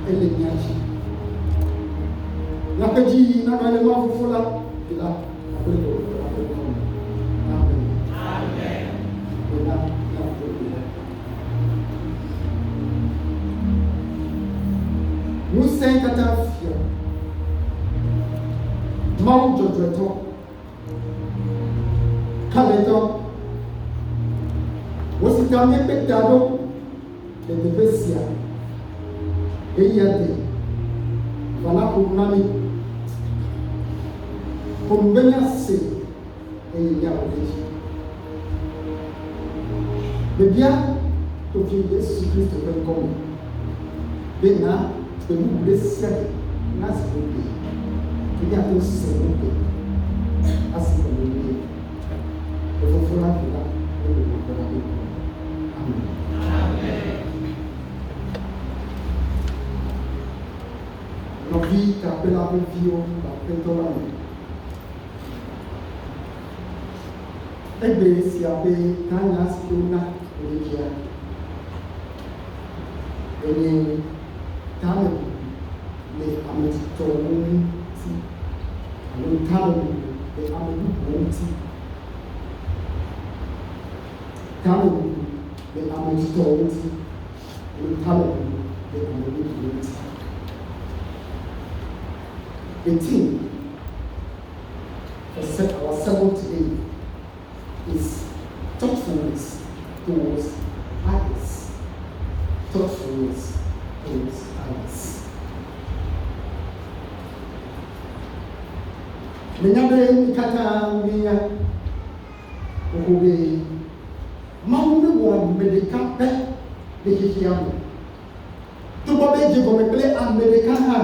elle est bien. La petite, n'a pas le mot pour là. Et là, après le Amen. Amen. Et là, nous cinq à ta fille. Mount Jojo. Kaleton. Voici quand même pétado. Et de Bessia. Et il y a des. Voilà pour Nami. Pour me venir assez. Et il y a aussi. Mais bien, tout ce que Jésus-Christ fait comme. Maintenant, je vais vous laisser. Là, c'est pour vous. Il y a un seul. Assez pour vous. Il faut faire la vie là. Amen. Nos vies, qu'appelle la vie, l'appelle ton ami. Ebe si abe kanya siona eja. Ene tame le ametito ti. Ane tame le ametu ti. Tame le ametito ti. Ane tame le ametu ti. The theme for our sermon today is thoughtfulness towards others. Thoughtfulness towards others. Menyabe kata miya obe mamu wo medika pe de hihiamu. To bobe je go mekle America ha.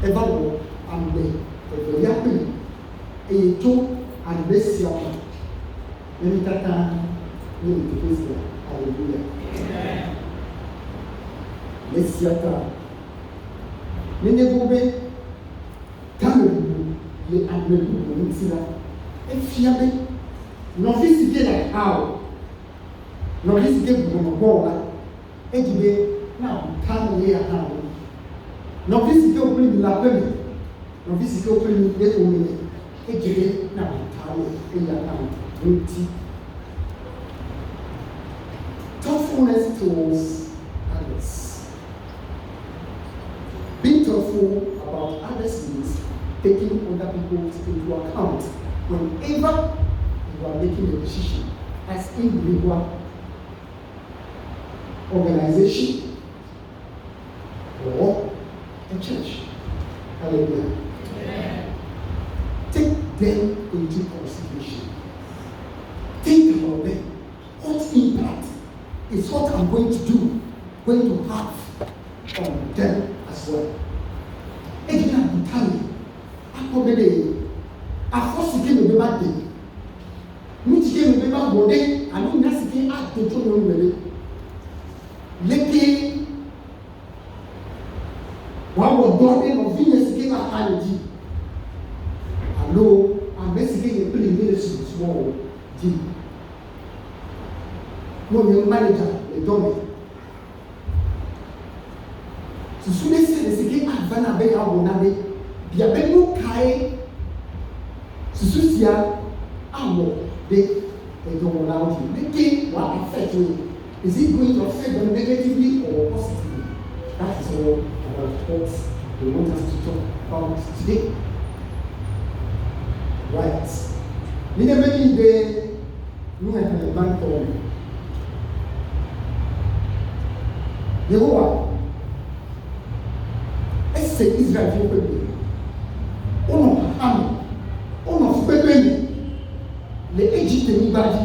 Eva wo ambe e ya pe e to and this year, let me take time to praise God. Hallelujah. Amen. This year, many go be come you and me to see that. If you have no physical like how, no physical from God, it be now come here now. No physical bring la peine, no physical bring the only. Ejire na mtawo eya na nti. Thoughtfulness towards others. Being thoughtful about others means taking other people into account whenever you are making a decision as individual, organization, or a church. Hallelujah. Take them into consideration. Think about them. What impact is what I'm going to do going to have on them as well? Again, I'm telling you, I force to give a bad day. Which gave a bad body, and don't necessarily act to do Lucky one was born of Venus gave a energy. Hello, I'm basically a pretty ministry small G. No, your manager, a dummy. So soon as they say, I'm going to be able to be a bit more kind. So Susia, I'm more big. They don't allow you. They think what affect you. Is it going to affect them negatively or positively? That is all about what they want us to talk about today. Right. We never need the new bank for Yehovah. Let's say Israel for people. Ono army. Ono febeli. Le Egypt anybody.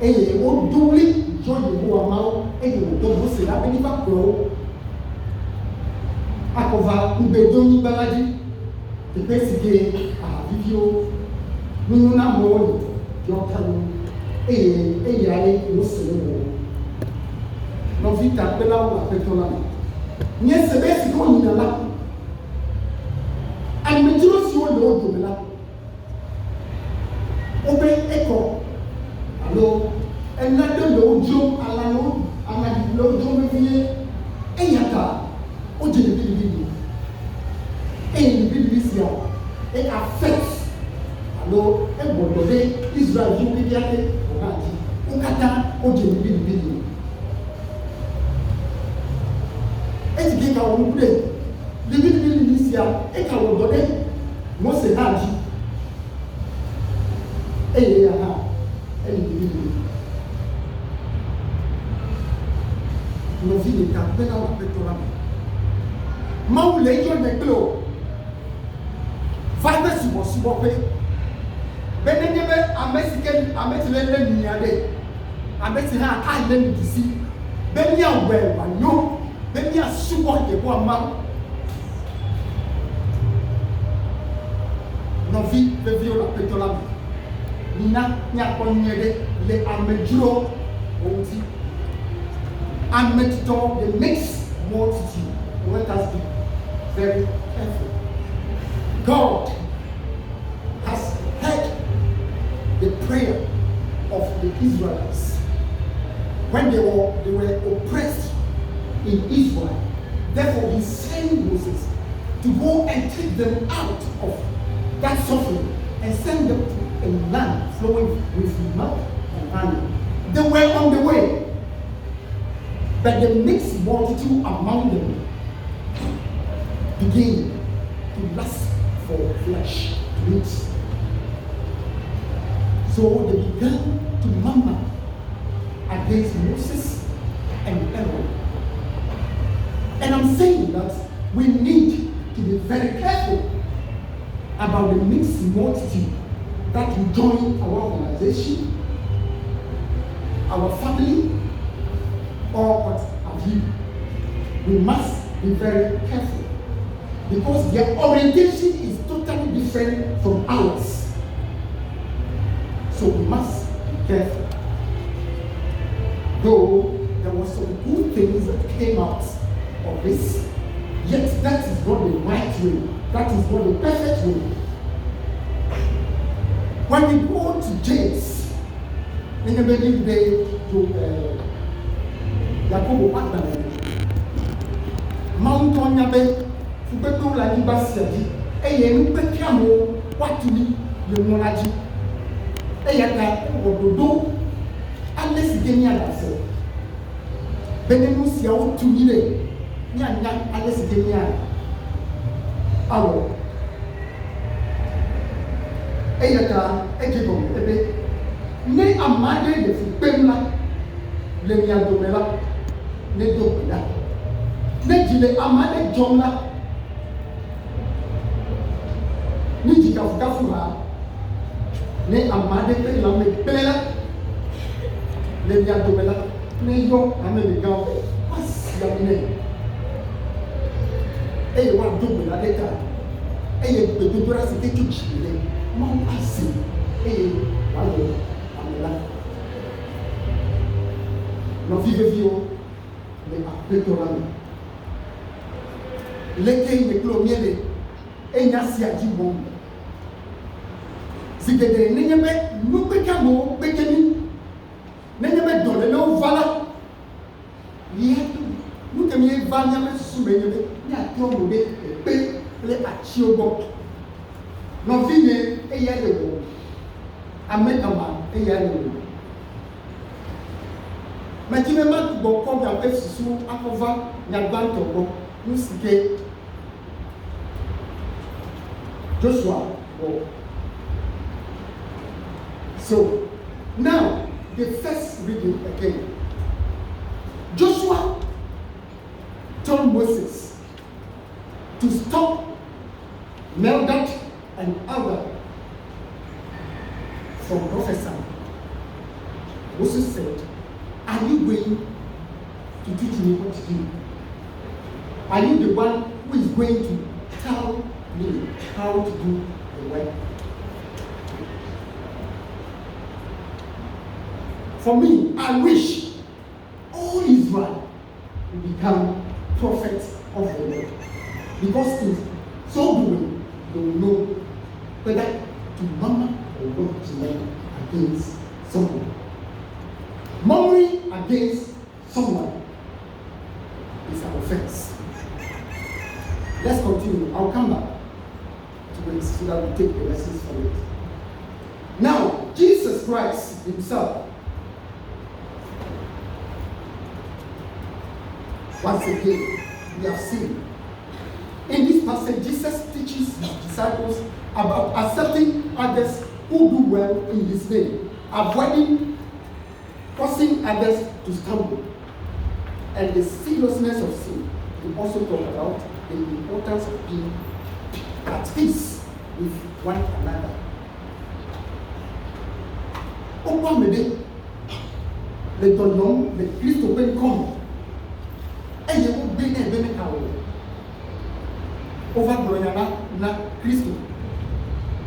Eye o double join Yehovah mao. Eye o double se la beni ba pro. Akova ubedo ni balaji. The best game video no na mo your can ai no se no vita pela wa petola ni se best go ni la and metro si o do do la obe echo allo and na do lo jo ala no ama di lo jo me vie Eti kika wɔn kure. Libi sia eka wɔn dɔde. Mose ha ji. Eye ya ha. Ɛni libi. No vi ni ka pena wa petola. Mawu le yɔ ne klo. Five subo pe. Benenye be amesike ametile le niade. Ameti ha ka le ni disi. Beni awe wa no. Beni asubo ye bo ama. No vi la petola. Nina nya konyede le amejuro onti. Ametito the mixed multitude. Let us be very careful. God has heard the prayer of the Israelites when they were oppressed in Israel. Therefore, he sent Moses to go and take them out of that suffering and send them to a land flowing with milk and honey. They were on the way, but the mixed multitude among them began to lust for flesh to eat. So they began to murmur against Moses and Aaron. And I'm saying that we need to be very careful about the mixed multitude that will join our organization, our family, or what have you. We must be very careful because their orientation is totally different from ours. So we must be careful. Though there were some good things that came out of this, yet that is not the right way. That is not the perfect way. When we go to James, in the beginning to Yakobo Patna, Mount Onyabe, Fubeto la Nibasiadi, Eye Mpekamo, Watuni, Yomonaji, Eyaka, Ododo, unless Genia Lasso. Benemusia to Mile, Nyanya, unless Genia. Our Eyaka, Ejibom, Ebe, Ne Amade de Fupemla, Lemiadomela, Ne Dobela, Ne Gile Amade Jomla, Nijika Fukafura, Ne Amade Pelame Pela, Lemiadomela, Ne Yo American, As Yamine. Eye wa Dobela Deta, Eye Bedura Siki Chile. Mount Asi, Walo, Amela. No vivevio, le apetoran. Leke ne clomiele, Nyasia Jibon. Zigede, Nenyebe, Nupekamo, Bekeni, Nenyebe Dole, no Vala. Yet, Nukemi Vanya Sumene, Yatombe, Pe, Le Achiobo. No fine eyalewo amekama eyalewo matime matbo ko ga pesusu akova nyagbanto bo musike Joshua. So now the first reading again. Joshua told Moses to stop Meldad and other from prophesying. Moses said, are you going to teach me what to do? Are you the one who is going to tell me how to do the work? For me, I wish all Israel will become prophets of the Lord. Because in so doing, they will know whether to murmur or what to learn against someone. Murmuring against someone is an offense. Let's continue. I'll come back to it so that we take the lessons from it. Now, Jesus Christ himself, once again, we have seen. In this passage, Jesus teaches his disciples about accepting others who do well in his name, avoiding causing others to stumble, and the seriousness of sin. He also talk about the importance of being at peace with one another. Okwamede, le donnons le Christ au pain comme, et je vous bénis de mes carottes. Over Gloyana na Christo.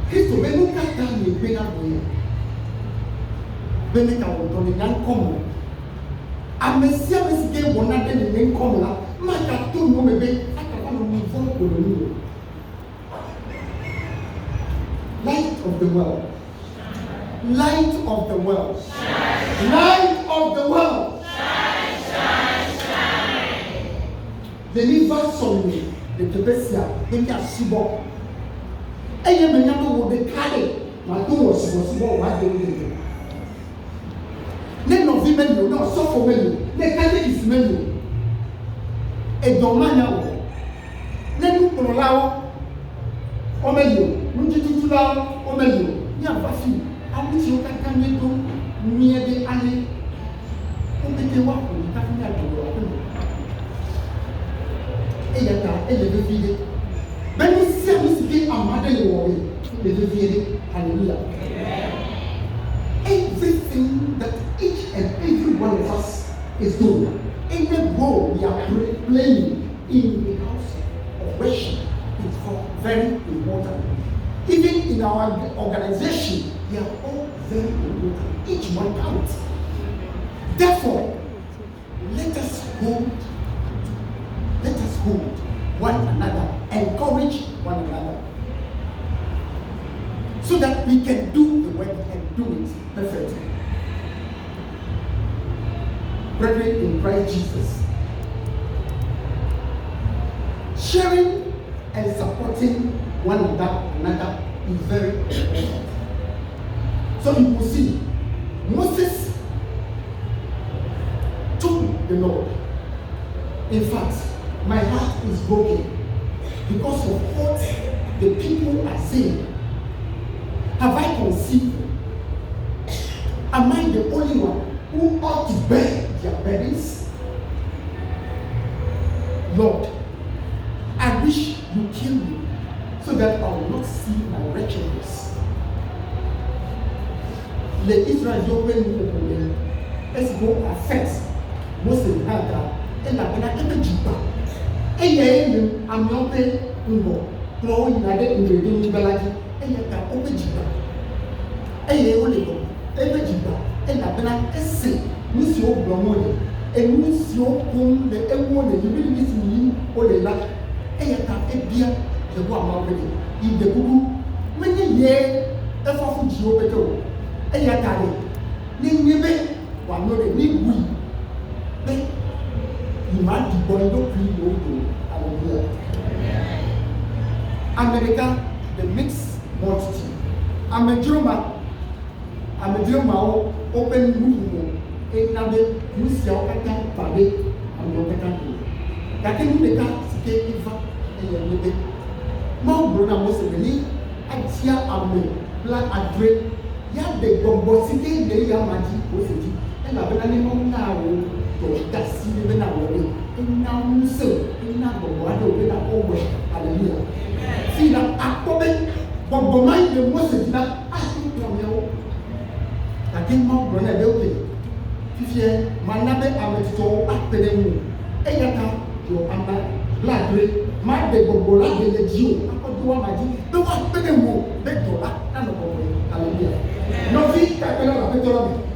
Christo, mais nous quand nous bénis bénis carottes dans les gens comme. Amesia mesike wona de ne nkom la, ma ka to no mebe, aka no mo fo ko no. Light of the world. Light of the world. Shine. Light of the world. Shine, shine, shine. Deliver something. The Tebesia, in your sibo. And you may never will be carried. My two was what they did. None of the menu, no, so for menu. The carry is menu. A domania. Nenu Polao. Omeyo, Mujitula, Omeyo, Yabafi. I wish you can do near the alley. Open the walk, you can't get to go. Eyata, elevated. When you see Miss Gay and Mother, you are elevated. Hallelujah. Everything that each and every one of us is doing, any role we are playing in the house of worship is very important. Even in our organization, we are all very important. Each one counts. Therefore, let us hold one another, encourage one another, so that we can do the work and do it perfectly. Brethren in Christ Jesus, sharing and supporting one another is very important. So you will see, Moses told the Lord, in fact, my heart is broken because of what the people are saying. Have I conceived? Am I the only one who ought to bear their burdens? Lord, I wish you kill me so that I will not see my wretchedness. The Israelites open let's go affect Moses and la pena ebejiba. Eye amiope ngo pro inade ingredient belaji eye ka obejiba. Eye olego ebejiba la pena ese nisi oblomole nisi okum de ewo ne yibi nisi yi olela eye ka ebia de bo amawede ide gugu menye ye efafu ji obeto eye ka le ni nyebe wa no de ni wi be you might be born no free no. Hallelujah. America, the mixed multitude. I'm a drummer open movement. Another use your pattern pade and your pattern. That can make us get even a little bit. Mount Bruna Moseveni, Atia Ame, Black Adre, Yade Gombosity, the Yamaji, Osity, and I've been animal now. That's even now. In now, so in now, what do we have over? Hallelujah. See that Akobe, but Bomai, the most of that, I think from you. I think Mount Brunner, okay. If you Manabe Amato, after them, Ayaka, your Amba, Black Ray, my baby Bola, the Jew, I could do a magic, the one better move, better, and the boy. Hallelujah. No,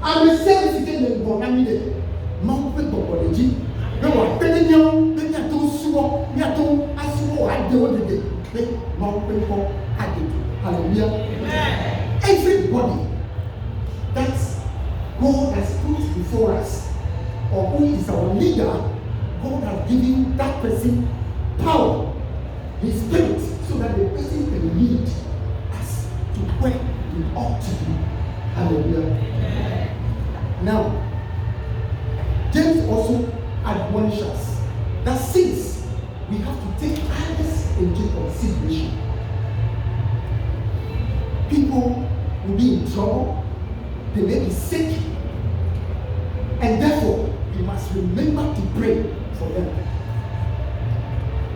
I'm a service in Bonamide. Mount Pepper, no one penny young, then you do so, you do as well. I do it today. Mount Pepper, I did. Hallelujah. Everybody that's God has put before us, or who is our leader, God has given that person power, His Spirit, so that the person can lead us to where we ought to be. Hallelujah. Now, James also admonishes us that since we have to take others into consideration. People will be in trouble, they may be sick, and therefore we must remember to pray for them,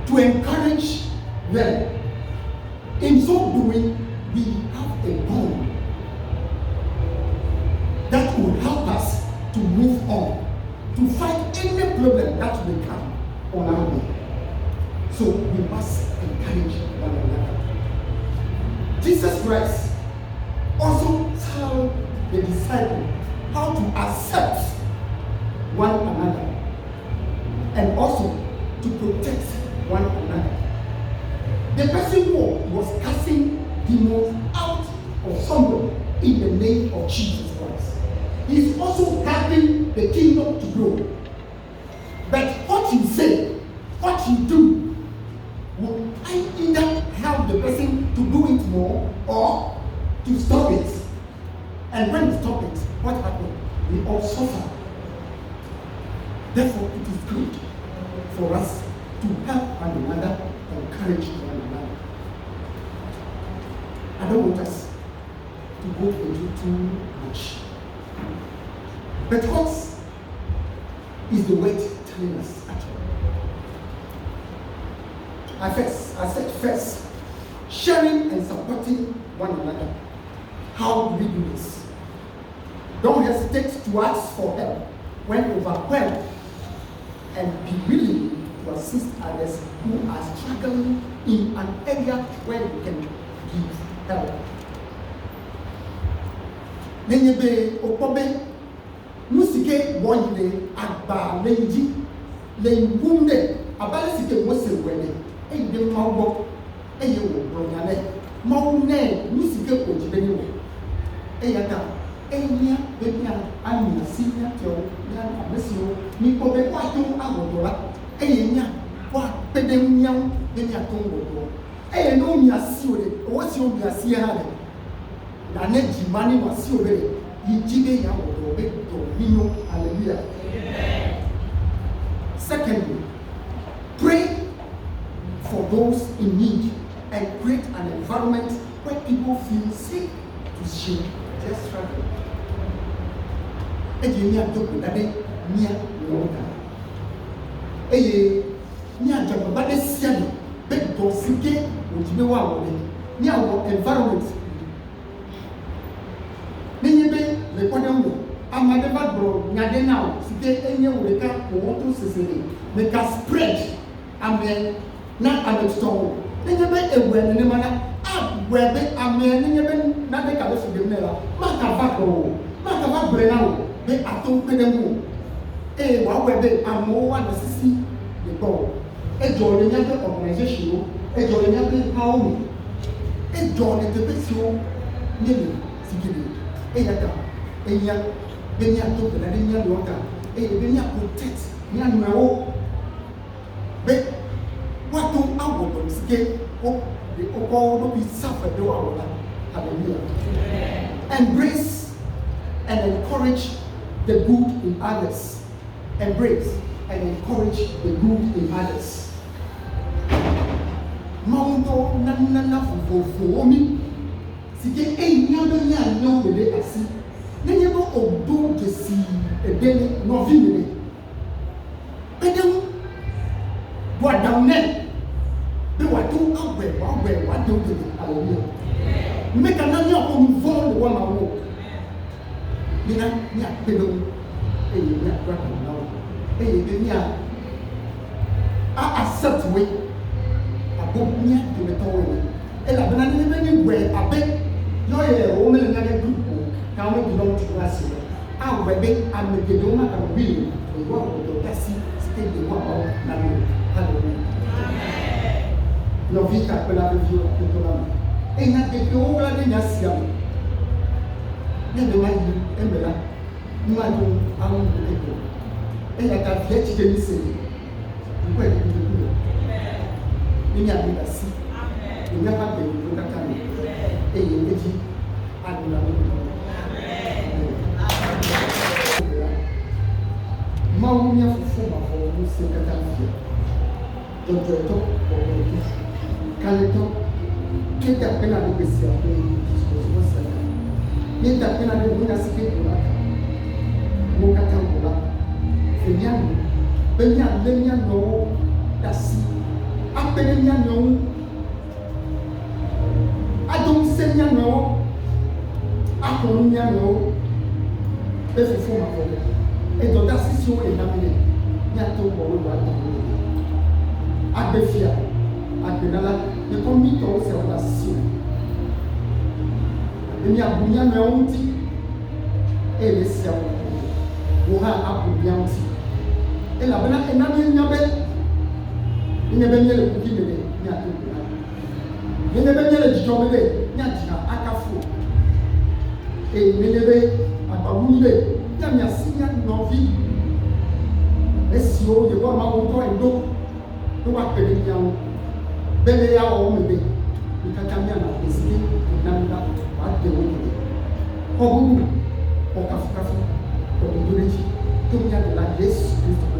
to encourage them. In so doing, we have a bond that will help us to move on, to fight any problem that may come on our way. So we must encourage one another. Jesus Christ also told the disciples how to accept one another and also to protect one another. The person who was casting demons out of someone in the name of Jesus Christ, he is also helping the kingdom to grow. But what you say, what you do, will either help the person to do it more or to stop it. And when you stop it, what happens? We all suffer. Therefore, it is good for us to help one another, encourage one another. I don't want us to go into too much. But what is the word telling us actually? I said first, sharing and supporting one another. How do we do this? Don't hesitate to ask for help when overwhelmed, and be willing to assist others who are struggling in an area where you can give help. Nenyebe opobe musike wonde agba lenji lengunde abale sike mose wele ende mawo eye wo bronyane mawo ne musike ojibeni wo eyaka enya benya anya sinya tyo ya amesio ni pobe kwato agodola eyenya wa pedem nyam benya tongodo eye no miasio de osi o miasia ha de na ne jimani wasi obere yijibe ya wodo be to hino. Hallelujah. Amen. Secondly, pray for those in need and create an environment where people feel safe to share their struggle. Eye ni adoko dade nia woda. Eye ni adoko bade siani be to sike ojibe wa wode. Ni awo environment Ninyebe le kodembo amadeva bro nyade now sike enye wureka wo to sesere make us spread amen na ameto ninyebe ewe ne mana abwebe amen ninyebe na de ka be so dem nela maka va bre na wo be ato kodembo wa webe amo wa na sisi de go ejo le nyade organization ejo le nyade hawo ejo le tebesio nyebe sikiri eyaka enya benya to na nya loka benya protect nya nwo be watu awo do sike o de o do be suffer do awola. Hallelujah. Embrace and encourage the good in others. Embrace and encourage the good in others. Maundo na fofo omi sike enya benya nyo bele asi nenyebo odo kesi edeni no vimene pedem bo adamne be wadu awe wadu de. Hallelujah. Make an anya ko mvon wo ma wo mina nya pedem nya braka na wo be nya accept we abo nya de meto ela bana ni we abe no ye o me na de group ka we belong to us a we be amegedo ma ka we wo do tasi stay de wo na no. Hallelujah. Amen. No vita quella review to la e na de o la de nyasia ne de mai embela ma do amu de ko e ya ka vie ti de mi se ni ko e de ko ni nya bi dasi. Amen. Ni ya pa de ko ka ka ni e ye meji aduna mo. Amen. Maunya fufu ma fo mu se ka ta fi Dɔdɔɛtɔ ɔwɔɛtɔ kalɛtɔ keda pena de besi abe sɔsɔ sɛlɛ keda pena de mo nyasi ke ko la ka mo kata ko la fenya no benya lenya no dasi apene nya no adom senya no akɔnu nya no efufo ma ko edo dasi si o enamine nya to ko wo wa to agbefia agbenala ne kɔmi tɔw sɛ ɔla si emi abunya na ɛwɔ ti ɛyɛ si awɔ wo ha abunya ti elabena enami nyabɛ nyabɛ nyɛlɛ kuki mele nya to bena nyabɛ nyɛlɛ dzidzɔ mele nya dzina akafo nyabɛ agbawuni le nya miasi nya nɔvi esiwo yebɔ ma wo tɔ edo ne wa pɛlɛ nyawo bɛlɛ ya wɔ wɔn mebe nikata mi ana esike namida wa de wɔn mebe ɔbubu ɔkafukafu ɔbubu n'ekyi tó mi nya de la Yesu Kristo.